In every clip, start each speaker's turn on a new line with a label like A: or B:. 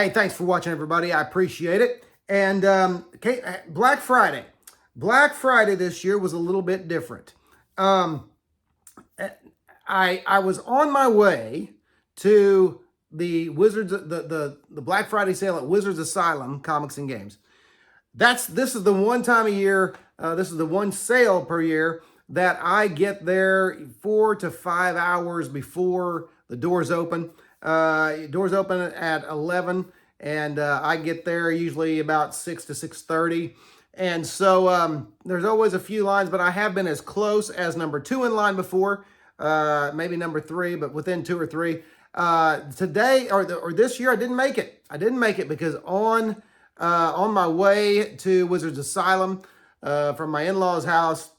A: Hey, thanks for watching, everybody. I appreciate it. And Black Friday. Black Friday this year was a little bit different. Um, I was on my way to the the Black Friday sale at Wizards Asylum Comics and Games. This is the one time a year. This is the one sale per year that I get there 4 to 5 hours before the doors open. Doors open at 11, and I get there usually about 6 to 6:30. And so there's always a few lines, but I have been as close as number 2 in line before, maybe number 3, but within 2 or 3. Today or this year, I didn't make it. I didn't make it because on my way to Wizards Asylum from my in-laws' house,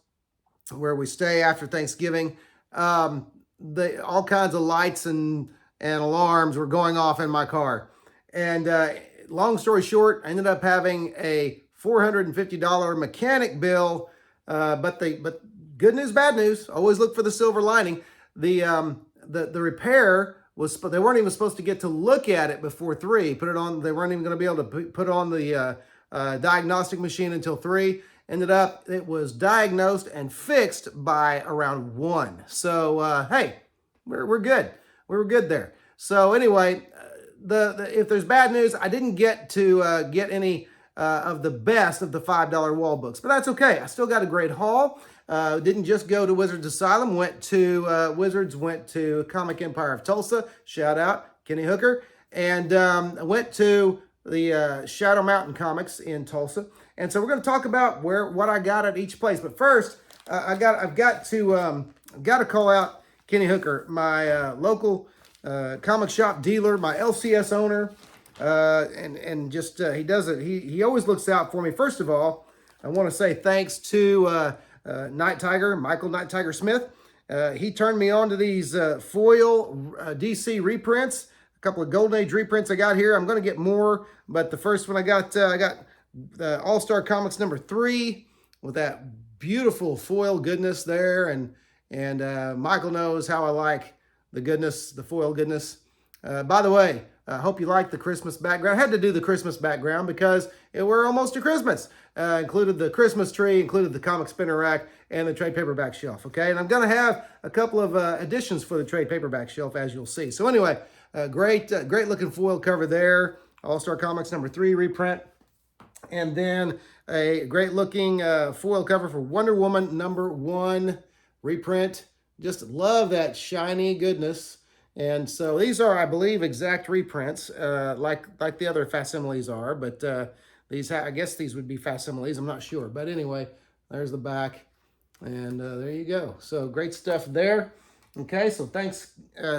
A: where we stay after Thanksgiving, all kinds of lights and alarms were going off in my car. And long story short, I ended up having a $450 mechanic bill. But good news, bad news. Always look for the silver lining. The repair was, they weren't even supposed to get to look at it before 3. Put it on. They weren't even going to be able to put on the diagnostic machine until 3. Ended up, it was diagnosed and fixed by around 1. So hey, we're good. We were good there. So anyway, if there's bad news, I didn't get to get any of the best of the $5 wall books, but that's okay. I still got a great haul. Didn't just go to Wizards Asylum. Went to Wizards. Went to Comic Empire of Tulsa. Shout out Kenny Hooker. And went to the Shadow Mountain Comics in Tulsa. And so we're going to talk about what I got at each place. But first, I've got to call out Kenny Hooker, my local comic shop dealer, my LCS owner, and just he does it. He always looks out for me. First of all, I want to say thanks to Night Tiger, Michael Night Tiger Smith. He turned me on to these foil DC reprints. A couple of Golden Age reprints I got here. I'm going to get more, but the first one I got the All-Star Comics number 3 with that beautiful foil goodness there, and Michael knows how I like the goodness, the foil goodness. By the way, I hope you like the Christmas background. I had to do the Christmas background because we're almost to Christmas. Included the Christmas tree, included the comic spinner rack, and the trade paperback shelf, okay? And I'm going to have a couple of additions for the trade paperback shelf, as you'll see. So anyway, great looking foil cover there. All-Star Comics number 3 reprint. And then a great looking foil cover for Wonder Woman number 1 reprint. Just love that shiny goodness. And so these are, I believe, exact reprints, like the other facsimiles are. But these, I guess these would be facsimiles. I'm not sure. But anyway, there's the back. And there you go. So great stuff there. Okay, so thanks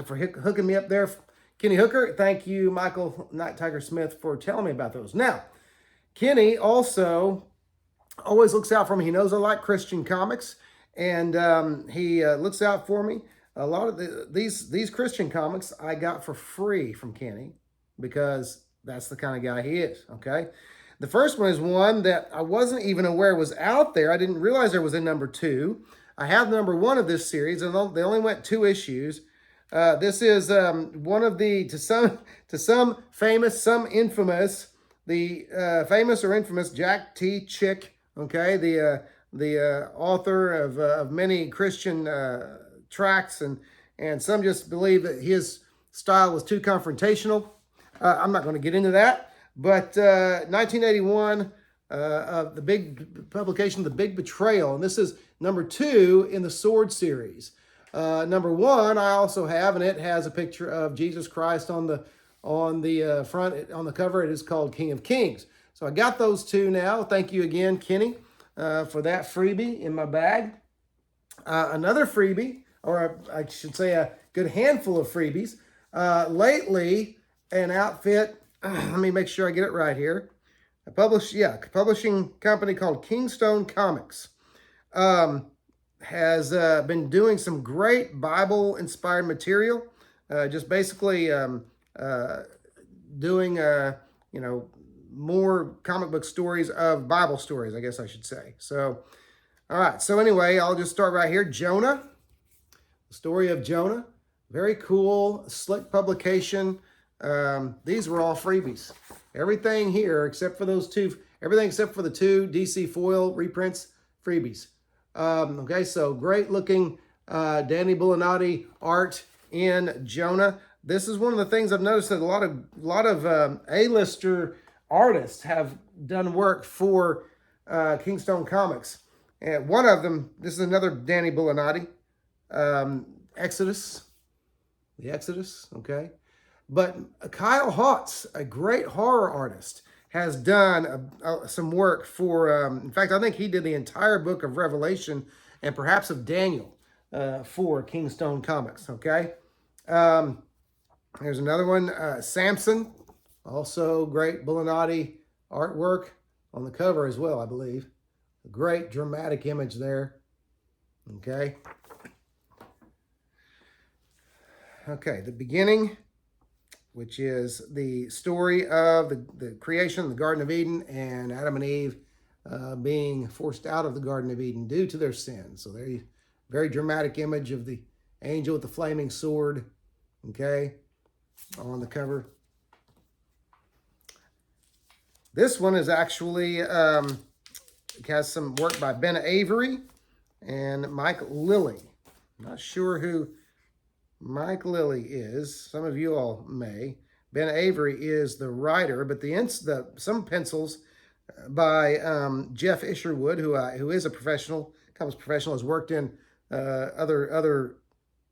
A: for hooking me up there, Kenny Hooker. Thank you, Michael Night Tiger Smith, for telling me about those. Now, Kenny also always looks out for me. He knows I like Christian comics, and he looks out for me. A lot of these Christian comics I got for free from Kenny because that's the kind of guy he is, okay? The first one is one that I wasn't even aware was out there. I didn't realize there was a number 2. I have number 1 of this series, and they only went 2 issues. This is one of the, to some famous, some infamous, the famous or infamous Jack T. Chick, okay, the author of many Christian tracts, and some just believe that his style was too confrontational. I'm not going to get into that, but 1981, the big publication, The Big Betrayal, and this is number 2 in the Sword series. Number 1 I also have, and it has a picture of Jesus Christ on the front, on the cover. It is called King of Kings. So I got those 2 now. Thank you again, Kenny, for that freebie in my bag. Another freebie, or I should say a good handful of freebies. Lately, an outfit, let me make sure I get it right here. A publishing company called Kingstone Comics has been doing some great Bible-inspired material. Just basically doing, more comic book stories of Bible stories, I guess I should say. So, all right. So anyway, I'll just start right here. Jonah, the story of Jonah. Very cool, slick publication. These were all freebies. Everything here except for those two, everything except for the two DC foil reprints, freebies. Okay, so great looking Danny Bullinati art in Jonah. This is one of the things I've noticed that a lot of A-lister artists have done work for Kingstone Comics. And one of them, this is another Danny Bullinati, Exodus, the Exodus, okay? But Kyle Hotz, a great horror artist, has done some work for, in fact, I think he did the entire book of Revelation and perhaps of Daniel for Kingstone Comics, okay? Here's another one, Samson, also great Bullinati artwork on the cover as well, I believe. A great dramatic image there, okay? Okay, the beginning, which is the story of the creation of the Garden of Eden and Adam and Eve being forced out of the Garden of Eden due to their sin. So there you, very dramatic image of the angel with the flaming sword, okay, on the cover. This one is actually, has some work by Ben Avery and Mike Lilly. I'm not sure who Mike Lilly is. Some of you all may. Ben Avery is the writer, but some pencils by Jeff Isherwood, who is a professional, comics professional, has worked in other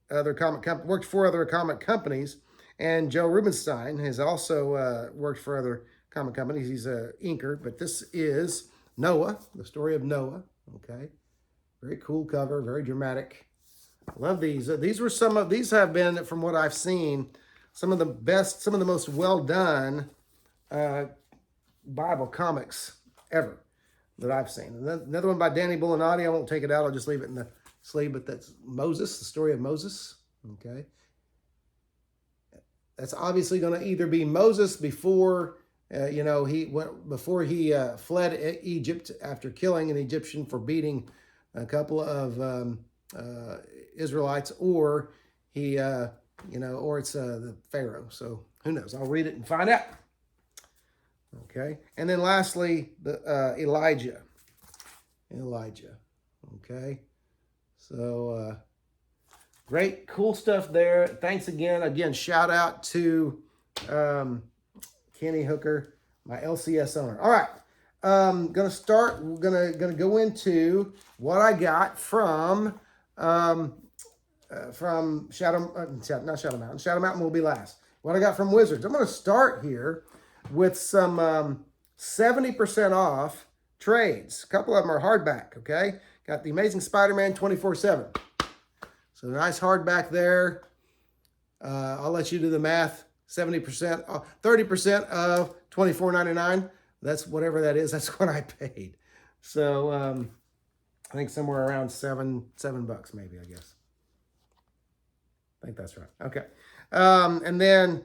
A: worked for other comic companies, and Joe Rubenstein has also worked for other comic companies. He's a inker, but this is Noah, the story of Noah. Okay, very cool cover, very dramatic. I love these. These have been, from what I've seen, some of the best, some of the most well done Bible comics ever that I've seen. Another one by Danny Bullinati. I won't take it out. I'll just leave it in the sleeve. But that's Moses, the story of Moses. Okay, that's obviously going to either be Moses before before he fled Egypt after killing an Egyptian for beating a couple of Israelites, or he, or it's the Pharaoh. So who knows? I'll read it and find out. Okay, and then lastly, the Elijah. Okay, so great, cool stuff there. Thanks again. Again, shout out to Kenny Hooker, my LCS owner. All right, gonna go into what I got from Shadow Mountain. Shadow Mountain will be last. What I got from Wizards. I'm going to start here with some 70% off trades. A couple of them are hardback, okay? Got the Amazing Spider-Man 24/7. So nice hardback there. I'll let you do the math. 70%, 30% of $24.99. That's whatever that is. That's what I paid. So I think somewhere around $7 maybe, I guess. I think that's right. Okay. And then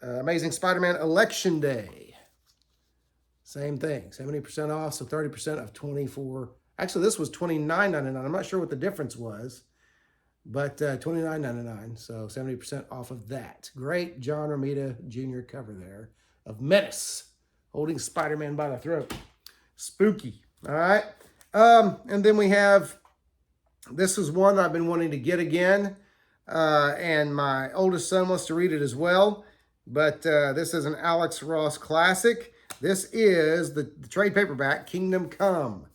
A: Amazing Spider-Man Election Day. Same thing. 70% off, so 30% of $24. Actually, this was $29.99. I'm not sure what the difference was, but $29.99. So 70% off of that. Great John Romita Jr. cover there of Menace holding Spider-Man by the throat. Spooky. All right. And then we have, this is one I've been wanting to get again. And my oldest son wants to read it as well. But this is an Alex Ross classic. This is the trade paperback, Kingdom Come.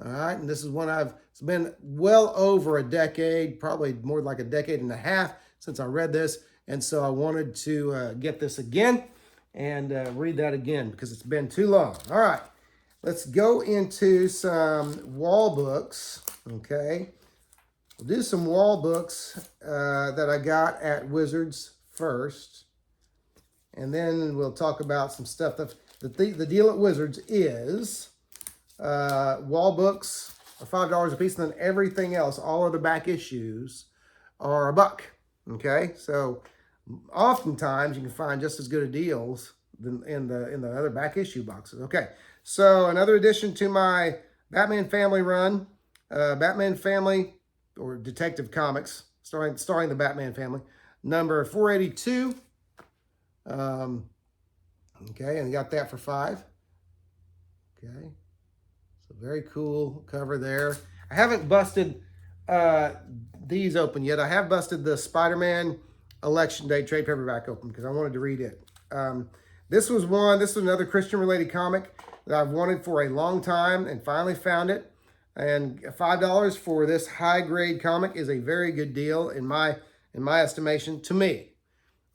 A: All right, and this is one it's been well over a decade, probably more like a decade and a half since I read this. And so I wanted to get this again and read that again because it's been too long. All right, let's go into some wall books, okay? We'll do some wall books that I got at Wizards first. And then we'll talk about some stuff. The deal at Wizards is wall books are $5 a piece, and then everything else, all of the back issues, are $1. Okay, so oftentimes you can find just as good of deals than in the other back issue boxes. Okay, so another addition to my Batman Family run, Batman Family or Detective Comics, starring the Batman family, number 482. Okay, and got that for $5. Okay, so very cool cover there. I haven't busted these open yet. I have busted the Spider-Man Election Day trade paperback open because I wanted to read it. This was another Christian-related comic that I've wanted for a long time and finally found it. And $5 for this high-grade comic is a very good deal in my estimation to me,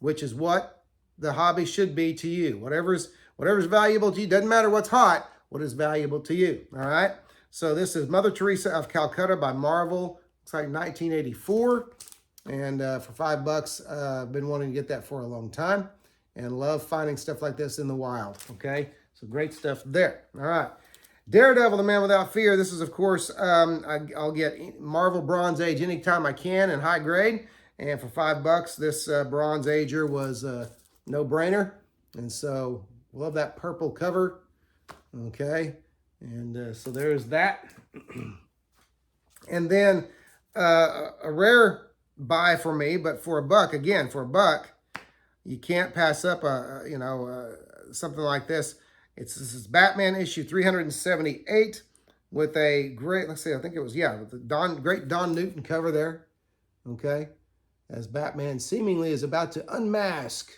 A: which is what the hobby should be to you. Whatever's valuable to you, doesn't matter what's hot, what is valuable to you, all right? So this is Mother Teresa of Calcutta by Marvel. It's like 1984, and for $5, I've been wanting to get that for a long time and love finding stuff like this in the wild, okay? So great stuff there, all right. Daredevil, the Man Without Fear. This is, of course, I'll get Marvel Bronze Age anytime I can in high grade. And for $5, this Bronze Ager was a no-brainer. And so, love that purple cover. Okay. And so there's that. And then a rare buy for me, but for $1, again, for $1, you can't pass up something like this. This is Batman issue 378 with a great, let's see, I think it was, with the great Don Newton cover there. Okay. As Batman seemingly is about to unmask,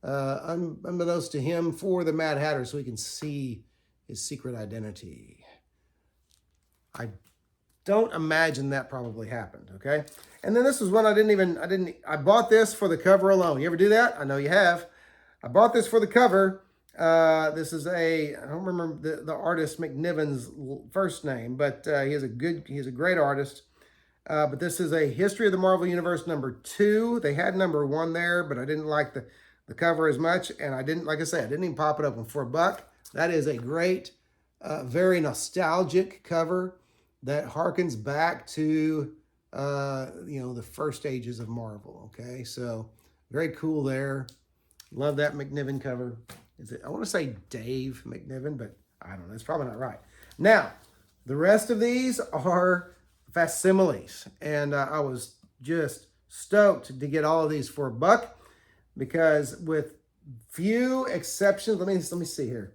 A: unbeknownst to him, for the Mad Hatter so he can see his secret identity. I don't imagine that probably happened, okay? And then this was one I bought this for the cover alone. You ever do that? I know you have. I bought this for the cover. This is I don't remember the artist McNiven's first name, but he's a great artist. But this is a History of the Marvel Universe #2. They had #1 there, but I didn't like the cover as much. And I didn't even pop it open for $1. That is a great, very nostalgic cover that harkens back to, the first stages of Marvel. Okay, so very cool there. Love that McNiven cover. I want to say Dave McNiven, but I don't know. It's probably not right. Now, the rest of these are facsimiles, and I was just stoked to get all of these for $1 because, with few exceptions, let me see here.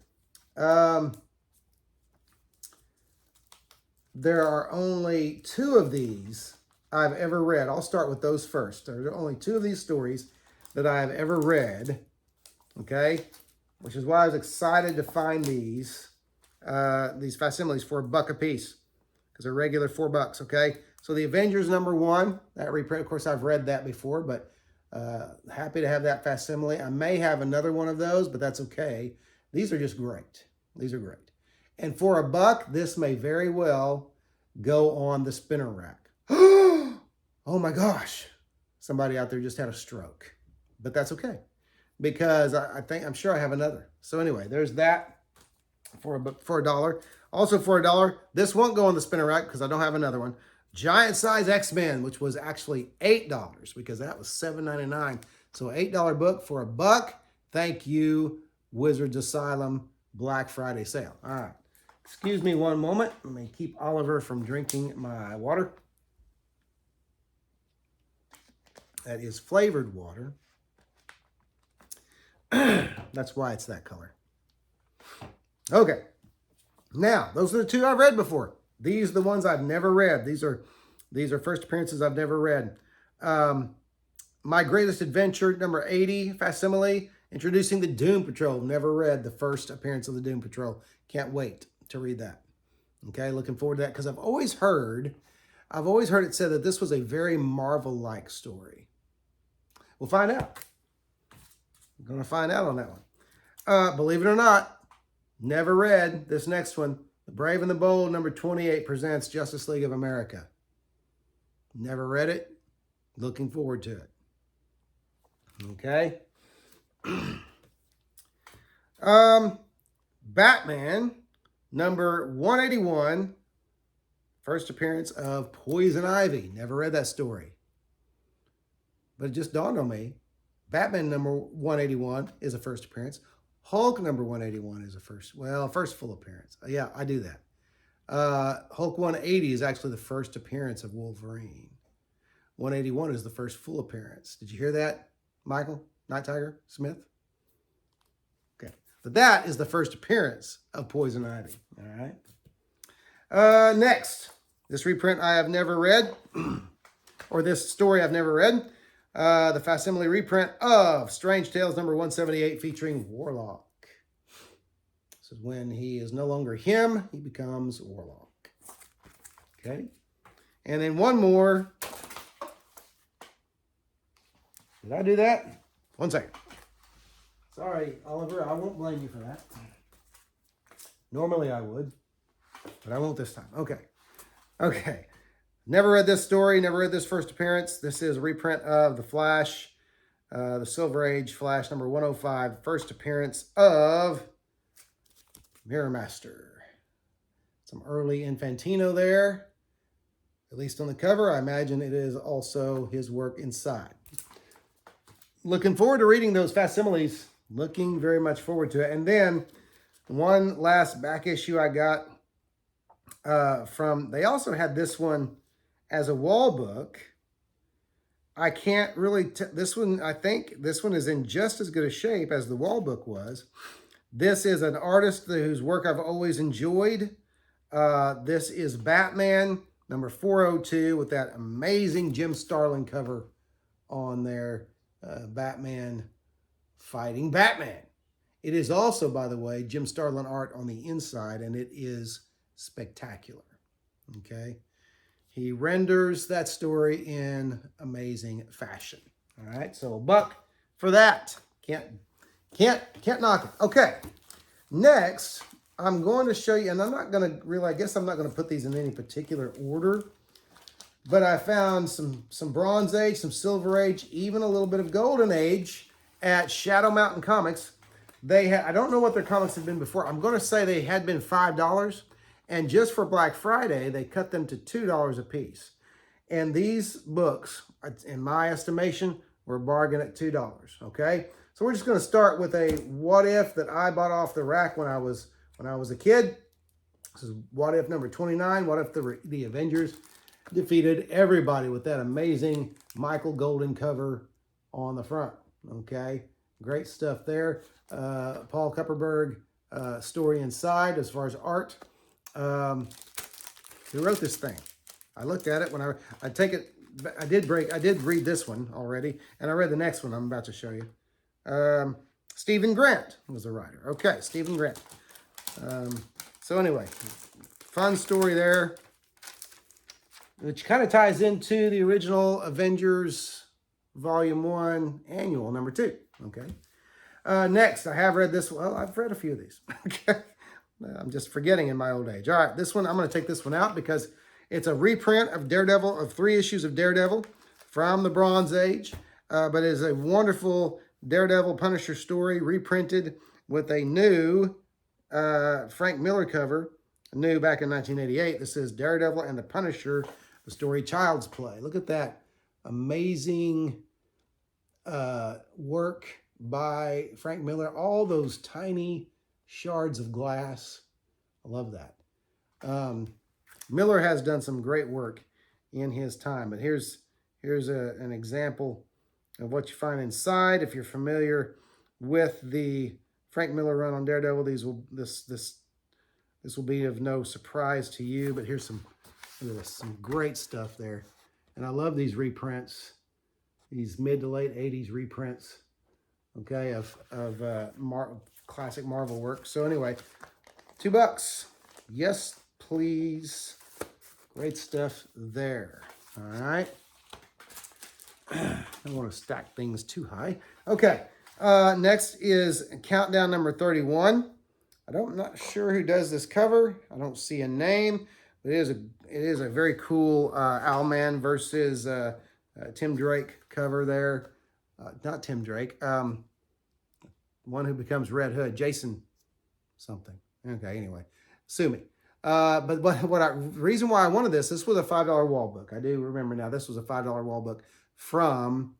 A: There are only 2 of these I've ever read. I'll start with those first. There are only 2 of these stories that I have ever read. Okay, which is why I was excited to find these facsimiles for $1 a piece, because they're regular $4. Okay, so the Avengers #1, that reprint, of course, I've read that before, but happy to have that facsimile. I may have another one of those, but that's okay. These are just great. These are great. And for $1, this may very well go on the spinner rack. Oh my gosh. Somebody out there just had a stroke. But that's okay, because I'm sure I have another. So anyway, there's that for $1. Also for $1, this won't go on the spinner rack because I don't have another one. Giant Size X-Men, which was actually $8 because that was $7.99. So $8 book for $1. Thank you, Wizards Asylum Black Friday sale. All right. Excuse me one moment. Let me keep Oliver from drinking my water. That is flavored water. That's why it's that color. Okay. Now, those are the 2 I've read before. These are the ones I've never read. These are first appearances I've never read. My Greatest Adventure #80 facsimile, introducing the Doom Patrol. Never read the first appearance of the Doom Patrol. Can't wait to read that. Okay, looking forward to that because I've always heard it said that this was a very Marvel-like story. We'll find out. We're going to find out on that one. Believe it or not, never read this next one. The Brave and the Bold #28 presents Justice League of America. Never read it. Looking forward to it. Okay. Batman #181. First appearance of Poison Ivy. Never read that story. But it just dawned on me. Batman #181 is a first appearance. Hulk #181 is a first full appearance. Yeah, I do that. Hulk 180 is actually the first appearance of Wolverine. 181 is the first full appearance. Did you hear that, Michael Night Tiger Smith? But that is the first appearance of Poison Ivy. All right. Next, this reprint I have never read, or this story I've never read. The facsimile reprint of Strange Tales number 178 featuring Warlock. This is when he is no longer him, he becomes Warlock. Okay. And then one more. Did I do that? One second. Sorry, Oliver, I won't blame you for that. Normally I would, but I won't this time. Okay. Okay. Never read this story, never read this first appearance. This is a reprint of The Flash, the Silver Age Flash number 105, first appearance of Mirror Master. Some early Infantino there, at least on the cover. I imagine it is also his work inside. Looking forward to reading those facsimiles. Looking very much forward to it. And then one last back issue I got from, they also had this one as a wall book. I can't really, this one, I think this one is in just as good a shape as the wall book was. This is an artist whose work I've always enjoyed. This is Batman number 402 with that amazing Jim Starlin cover on there. Batman fighting Batman. It is also, by the way, Jim Starlin art on the inside, and it is spectacular. Okay. He renders that story in amazing fashion. All right. So $1 for that. Can't knock it. Okay. Next, I'm going to show you, and I'm not going to really, I guess I'm not going to put these in any particular order, but I found some Bronze Age, some Silver Age, even a little bit of Golden Age at Shadow Mountain Comics. They had, I don't know what their comics had been before. I'm going to say they had been $5, and just for Black Friday, they cut them to $2 a piece. And these books, in my estimation, were a bargain at $2. Okay, so we're just going to start with a What If that I bought off the rack when I was a kid. This is What If number 29. What if the Avengers defeated everybody with that amazing Michael Golden cover on the front. Okay, great stuff there. Paul Kupperberg story inside as far as art. Who wrote this thing? I looked at it when I take it. I did read this one already, and I read the next one I'm about to show you. Stephen Grant was the writer. Okay, Stephen Grant. So anyway, fun story there, which kind of ties into the original Avengers Volume 1 Annual number 2. Okay. Next, I have read this. Well, I've read a few of these. Okay. I'm just forgetting in my old age. All right, this one, I'm going to take this one out because it's a reprint of Daredevil, of 3 issues of Daredevil from the Bronze Age. But it is a wonderful Daredevil Punisher story reprinted with a new Frank Miller cover, new back in 1988. This is Daredevil and the Punisher, the story Child's Play. Look at that amazing work by Frank Miller. All those tiny shards of glass. I love that. Miller has done some great work in his time, but here's an example of what you find inside. If you're familiar with the Frank Miller run on Daredevil, this will be of no surprise to you. But here's some great stuff there, and I love these reprints, these mid to late '80s reprints. Okay, of classic Marvel work. So anyway, $2. Yes, please. Great stuff there. All right. I don't want to stack things too high. Okay. Next is Countdown number 31. I'm not sure who does this cover. I don't see a name, but it is a very cool Owlman versus Tim Drake cover there. Not Tim Drake. One who becomes Red Hood, Jason something. Okay, anyway, sue me. But the reason why I wanted this was a $5 wall book. I do remember now. This was a $5 wall book from.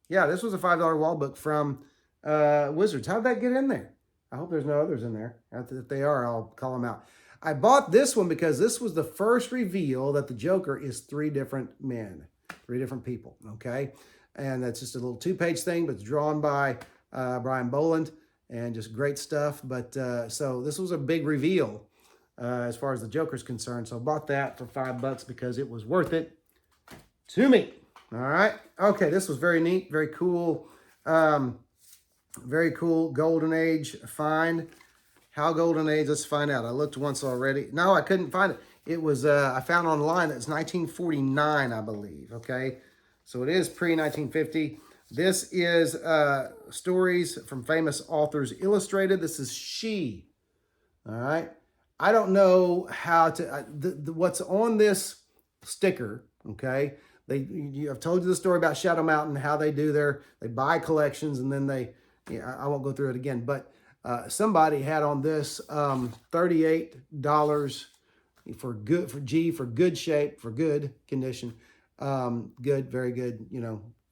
A: Yeah, this was a $5 wall book from Wizards. How did that get in there? I hope there's no others in there. If they are, I'll call them out. I bought this one because this was the first reveal that the Joker is 3 different men, 3 different people. Okay, and that's just a little 2-page thing, but it's drawn by Brian Boland, and just great stuff. But so this was a big reveal as far as the Joker's concerned. So I bought that for $5 because it was worth it to me. All right. Okay, this was very neat, very cool. Very cool Golden Age find. How Golden Age? Let's find out. I looked once already. No, I couldn't find it. It was, I found online that it's 1949, I believe. Okay. So it is pre-1950. This is stories from famous authors illustrated. This is She. All right. I don't know how to, what's on this sticker, okay? I've told you the story about Shadow Mountain, how they buy collections and then I won't go through it again, but somebody had on this $38 for good shape, for good condition, good, very good,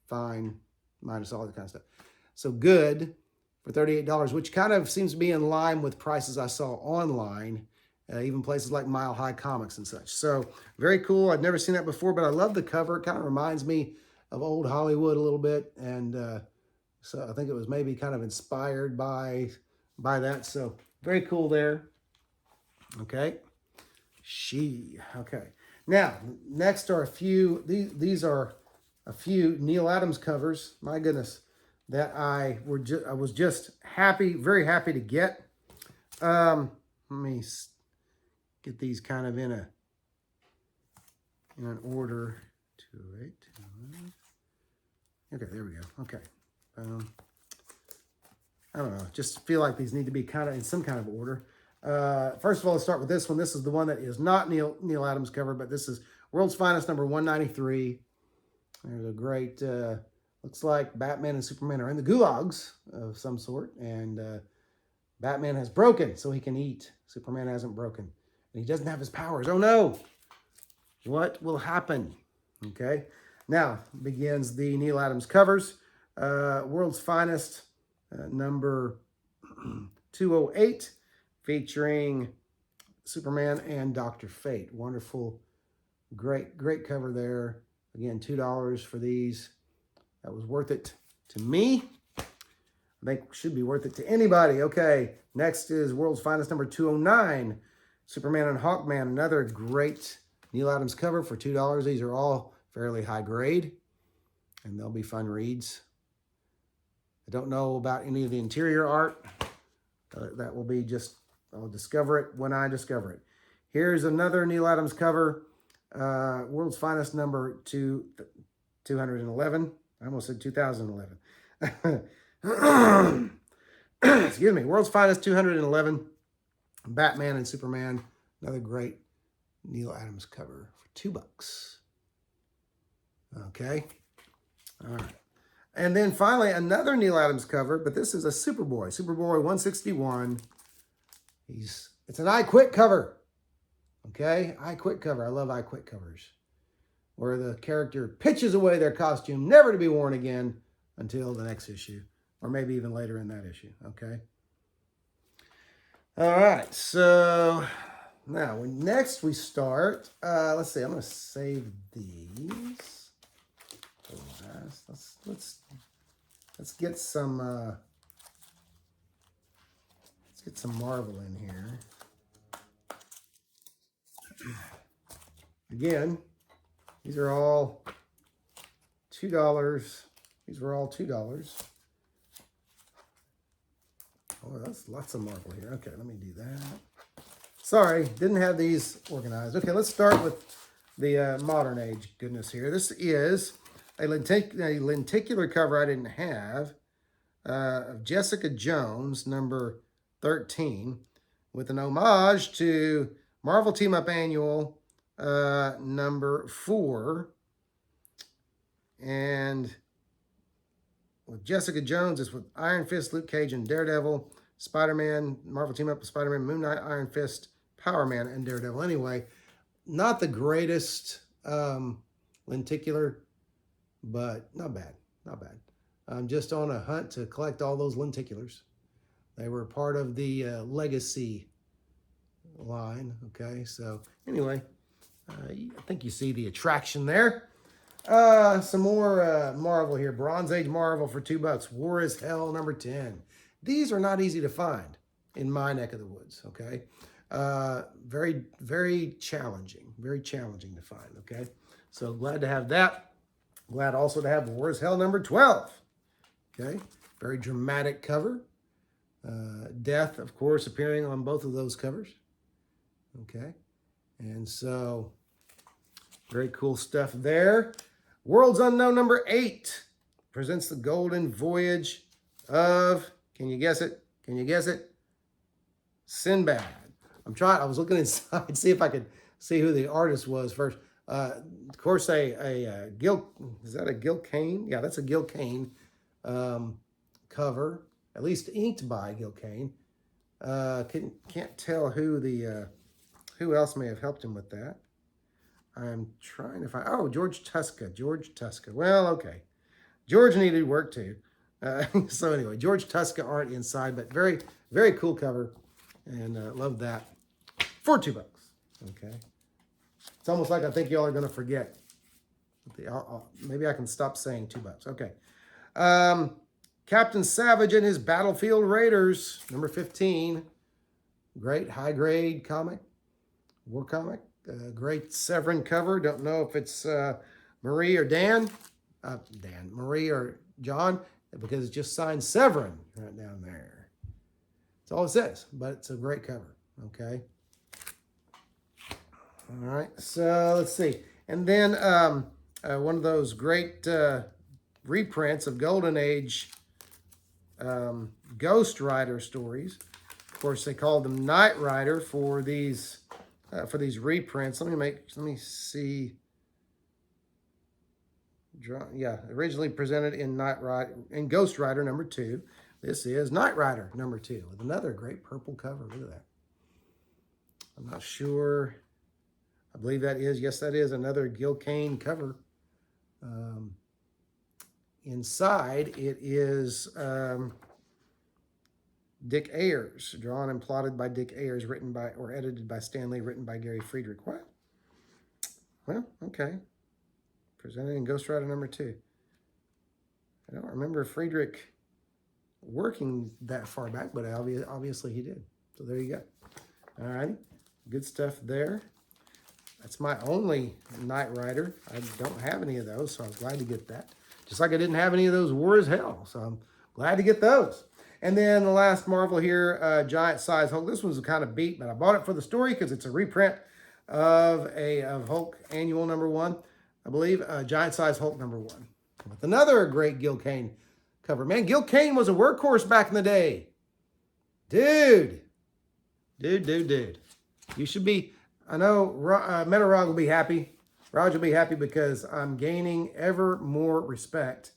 A: fine, minus all that kind of stuff. So good for $38, which kind of seems to be in line with prices I saw online, even places like Mile High Comics and such. So very cool. I've never seen that before, but I love the cover. It kind of reminds me of old Hollywood a little bit. And so I think it was maybe kind of inspired by that. So very cool there. Okay. She. Okay. Now, next are a few, these are a few Neal Adams covers. My goodness, that I was just happy, very happy to get. Let me get these kind of in an order. 2, 8, 2, 9. Okay, there we go. Okay. I don't know. Just feel like these need to be kind of in some kind of order. First of all, let's start with this one. This is the one that is not Neal Adams cover, but this is World's Finest number 193. There's a great, looks like Batman and Superman are in the gulags of some sort, and Batman has broken so he can eat. Superman hasn't broken. And he doesn't have his powers. Oh no! What will happen? Okay. Now begins the Neal Adams covers. World's Finest, number 208, featuring Superman and Dr. Fate. Wonderful, great cover there. Again, $2 for these. That was worth it to me. I think should be worth it to anybody. Okay, next is World's Finest number 209, Superman and Hawkman. Another great Neal Adams cover for $2. These are all fairly high grade, and they'll be fun reads. I don't know about any of the interior art. That will be I'll discover it when I discover it. Here's another Neal Adams cover, World's Finest number 211. I almost said 2011. Excuse me. World's Finest 211, Batman and Superman. Another great Neal Adams cover for $2. Okay. All right. And then finally, another Neal Adams cover, but this is a Superboy. Superboy 161. It's an I Quit cover. Okay? I Quit cover. I love I Quit covers. Where the character pitches away their costume, never to be worn again until the next issue. Or maybe even later in that issue. Okay? All right. So now, next we start. Let's see. I'm going to save these. Let's get some Marvel in here. Again, these are all $2. These were all $2. Oh, that's lots of Marvel here. Okay, let me do that. Sorry, didn't have these organized. Okay, let's start with the modern age goodness here. This is a lenticular cover I didn't have of Jessica Jones, number 13, with an homage to Marvel Team Up Annual number 4. And with Jessica Jones, it's with Iron Fist, Luke Cage, and Daredevil, Spider-Man, Marvel Team Up with Spider-Man, Moon Knight, Iron Fist, Power Man, and Daredevil. Anyway, not the greatest lenticular, but not bad, not bad. I'm just on a hunt to collect all those lenticulars. They were part of the Legacy line, okay? So anyway, I think you see the attraction there. Some more Marvel here. Bronze Age Marvel for $2. War is Hell, number 10. These are not easy to find in my neck of the woods, okay? Very, very challenging to find, okay? So glad to have that. Glad also to have War is Hell number 12, okay? Very dramatic cover. Death, of course, appearing on both of those covers, okay? And so, very cool stuff there. Worlds Unknown number 8 presents the Golden Voyage of, can you guess it? Can you guess it? Sinbad. I was looking inside to see if I could see who the artist was first. Of course, Gil, is that a Gil Kane? Yeah, that's a Gil Kane cover, at least inked by Gil Kane. Can't tell who else may have helped him with that. I'm trying to find, oh, George Tuska. Well, okay. George needed work too. So anyway, George Tuska art inside, but very, very cool cover. And love that for $2. Okay. It's almost like I think y'all are going to forget. Maybe I can stop saying $2. Okay. Captain Savage and his Battlefield Raiders, number 15. Great high-grade comic, war comic. Great Severin cover. Don't know if it's Marie or Marie or John, because it's just signed Severin right down there. That's all it says, but it's a great cover, okay? All right, so let's see. And then one of those great reprints of Golden Age Ghost Rider stories. Of course, they called them Knight Rider for these reprints. Let me see. Yeah, originally presented in Ghost Rider number 2. This is Knight Rider number 2 with another great purple cover. Look at that. I'm not sure. I believe that is another Gil Kane cover. Inside it is Dick Ayers, drawn and plotted by Dick Ayers, edited by Stan Lee, written by Gary Friedrich. What? Well, okay. Presented in Ghost Rider number 2. I don't remember Friedrich working that far back, but obviously he did. So there you go. All righty. Good stuff there. That's my only Knight Rider. I don't have any of those, so I was glad to get that. Just like I didn't have any of those War is Hell, so I'm glad to get those. And then the last Marvel here, Giant Size Hulk. This one's kind of beat, but I bought it for the story because it's a reprint of Hulk Annual number 1, I believe. Giant Size Hulk number 1. With another great Gil Kane cover. Man, Gil Kane was a workhorse back in the day. Dude. You should be, I know Metarog will be happy. Raj will be happy because I'm gaining ever more respect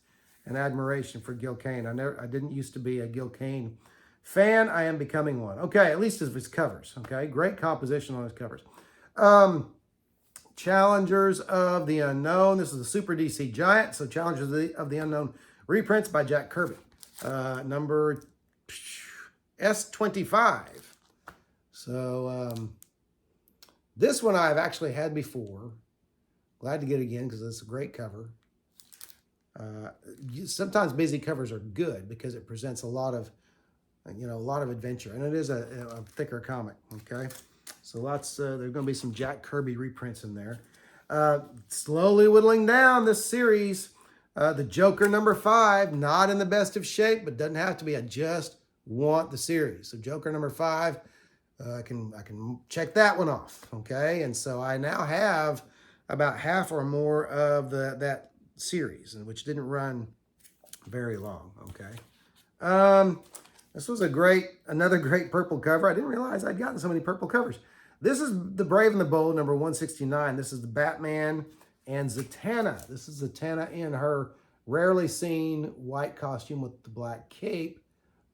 A: and admiration for Gil Kane. I didn't used to be a Gil Kane fan. I am becoming one. Okay, at least of his covers. Okay, great composition on his covers. Challengers of the Unknown. This is a Super DC Giant. So Challengers of the Unknown reprints by Jack Kirby. Number S25. So this one I've actually had before. Glad to get it again because it's a great cover. Sometimes busy covers are good because it presents a lot of adventure, and it is a thicker comic. Okay, so there's going to be some Jack Kirby reprints in there. Slowly whittling down this series. The Joker number 5, not in the best of shape, but doesn't have to be. I just want the series. So Joker number 5, I can check that one off. Okay, and so I now have about half or more of that series, which didn't run very long. Okay, this was another great purple cover. I didn't realize I'd gotten so many purple covers. This is The Brave and the Bold, number 169. This is the Batman and Zatanna. This is Zatanna in her rarely seen white costume with the black cape,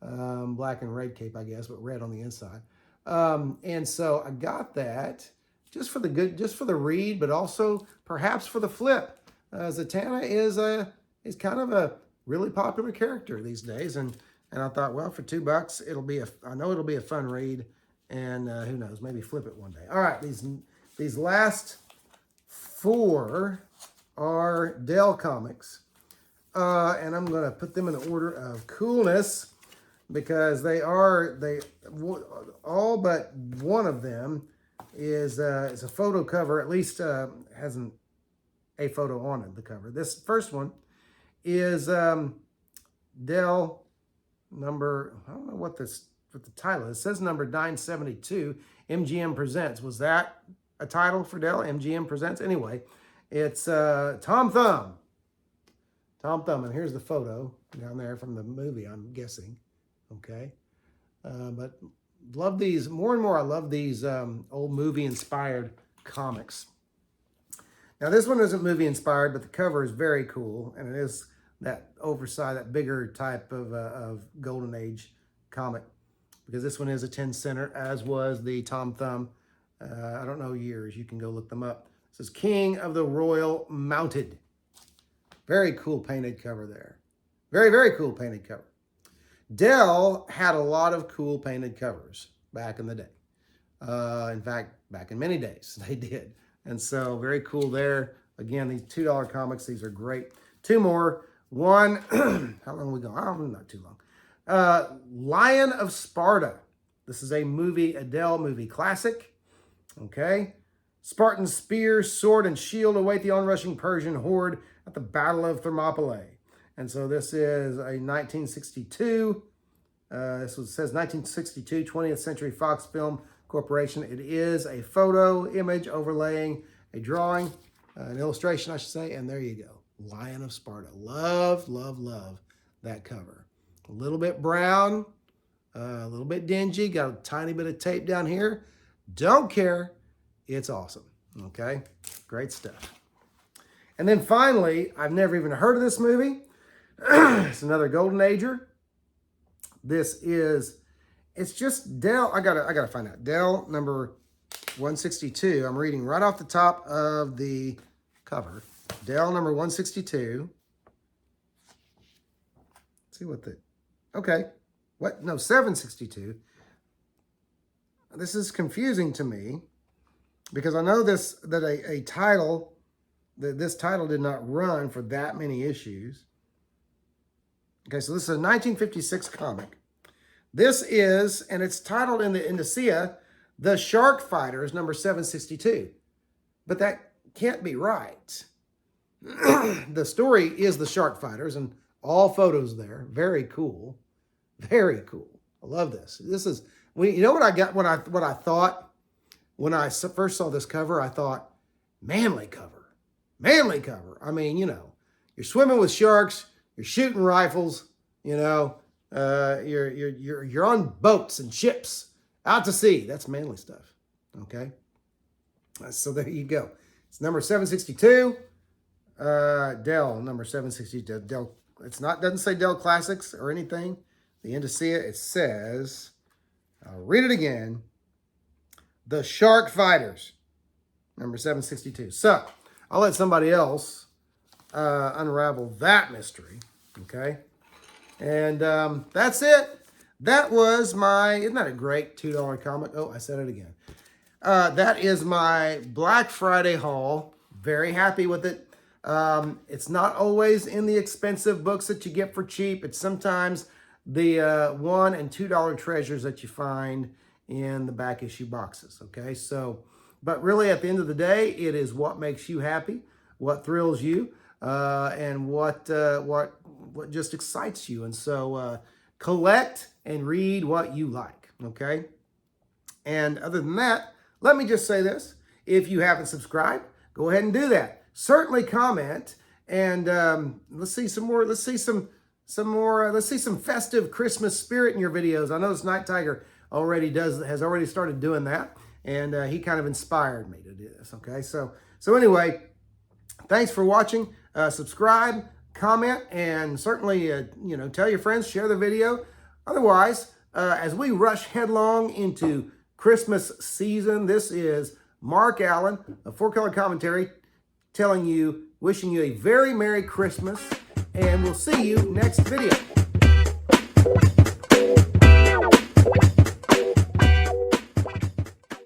A: black and red cape, I guess, but red on the inside. And so I got that just for the read, but also perhaps for the flip. Zatanna is kind of a really popular character these days, and I thought, well, for $2, I know it'll be a fun read, and who knows, maybe flip it one day. All right, these last 4 are Dell comics, and I'm going to put them in the order of coolness. because all but one of them is a photo cover, at least has a photo on the cover. This first one is Dell number, I don't know what the title is. It says number 972, MGM Presents. Was that a title for Dell? MGM Presents? Anyway, it's Tom Thumb. Tom Thumb, and here's the photo down there from the movie, I'm guessing. Okay. But love these, more and more I love these old movie-inspired comics. Now, this one isn't movie-inspired, but the cover is very cool, and it is that oversized, that bigger type of Golden Age comic, because this one is a 10-center, as was the Tom Thumb. I don't know years. You can go look them up. This is King of the Royal Mounted. Very cool painted cover there. Very, very cool painted cover. Dell had a lot of cool painted covers back in the day. In fact, back in many days, they did. And so very cool there. Again, these $2 comics, these are great. Two more. One, how long are we going? Oh, not too long. Lion of Sparta. This is a Dell movie classic. Okay. Spartan spear, sword, and shield await the onrushing Persian horde at the Battle of Thermopylae. And so this is a 1962. It says 1962 20th Century Fox Film Corporation. It is a photo image overlaying a drawing, an illustration, I should say. And there you go. Lion of Sparta. Love, love, love that cover. A little bit brown, a little bit dingy. Got a tiny bit of tape down here. Don't care. It's awesome. Okay? Great stuff. And then finally, I've never even heard of this movie. It's another Golden Ager. It's just Dell. I gotta find out. Dell number 162. I'm reading right off the top of the cover. Dell number 162. Let's see what okay. What? No, 762. This is confusing to me because I know this title did not run for that many issues. Okay, so this is a 1956 comic. This is, and it's titled in the indicia, The Shark Fighters, number 762. But that can't be right. The story is The Shark Fighters, and all photos there. Very cool. Very cool. I love this. This is, you know what I got, what I thought when I first saw this cover? I thought, manly cover. Manly cover. I mean, you know, you're swimming with sharks, you're shooting rifles, you know, you're on boats and ships out to sea. That's manly stuff. Okay. So there you go. It's number 762. Dell number 762. Dell. Doesn't say Dell Classics or anything. The indicia, it says, I'll read it again. The Shark Fighters, number 762. So I'll let somebody else unravel that mystery. Okay. And that's it. That was isn't that a great $2 comic? Oh, I said it again. That is my Black Friday haul. Very happy with it. It's not always in the expensive books that you get for cheap. It's sometimes the $1 and $2 treasures that you find in the back issue boxes. Okay, so, but really at the end of the day, it is what makes you happy, what thrills you, and what just excites you. And so collect and read what you like. Okay, and other than that, let me just say this: if you haven't subscribed, go ahead and do that. Certainly comment, and let's see some more. Let's see some festive Christmas spirit in your videos. I noticed Night Tiger has already started doing that, and he kind of inspired me to do this. Okay, so anyway, thanks for watching. Subscribe, comment, and certainly tell your friends, share the video. Otherwise, as we rush headlong into Christmas season, this is Mark Allen of 4Color Commentary wishing you a very Merry Christmas, and we'll see you next video.